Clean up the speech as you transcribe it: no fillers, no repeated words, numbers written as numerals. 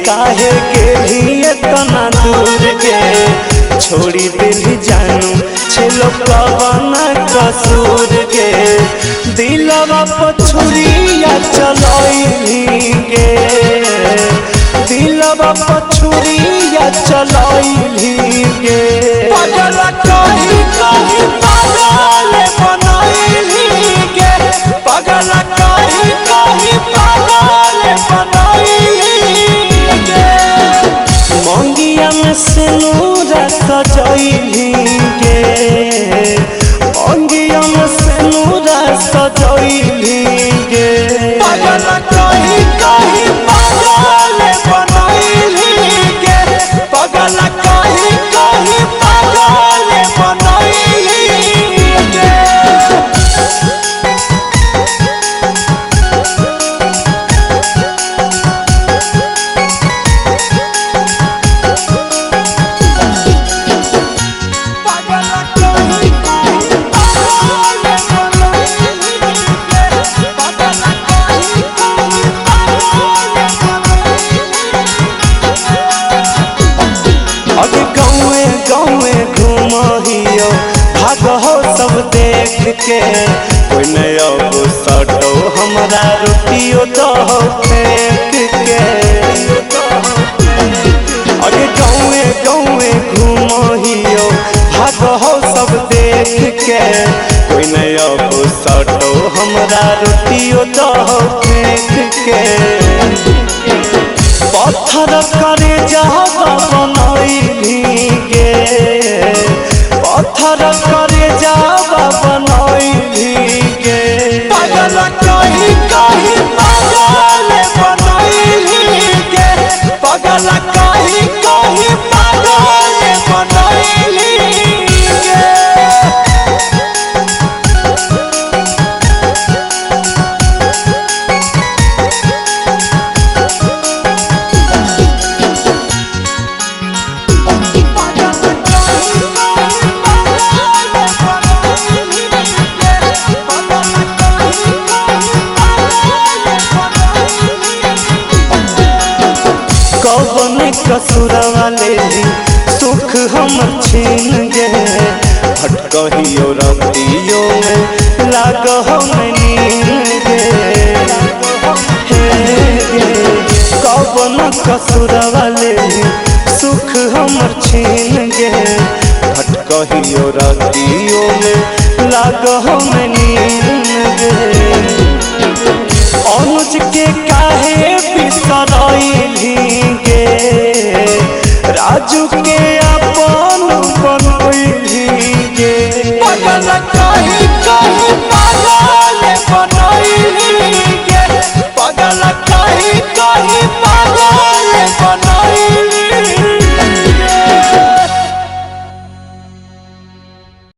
काहे गेली इतना दूर के छोड़ी दिल जानू छेलो कवन कसूर के दिलवा पछुरिया चलैली गे दिलवा पछुरिया चलैली गे पागल कहीं कहीं पागल बनैली गे पागल कहीं कहीं पागल बनैली गे मंगिया में सिनुरा सजैली गे मंगिया में सिनुरा सजैली गे पागल कहीं कहीं पागल बनैली गे पागल कहीं कहीं पागल बनैली गे भाग हो सब देख के कोई नया सटो हमारा रोटियो तो फेंक के अरे गाँवे गाँवे घूमहियो भाग हो सब देख के कोई नया सटो हमारा रोटियो तो फेंक के पत्थर करे जहाँ बनैली गे पत्थर करे जावा बनैली गे पागल कहीं कहीं पागल बनैली गे पागल कहीं कहीं पागल बनैली गे कौन कसूर वाले सुख हम छीन गे भटकहियो रतियो में लाग हम नीन गे कौन कसूर वाले सुख हम छीन गे भटकहियो रतियो में लाग हम नीन गे अनुज के काहे बिसरैली गे राजू के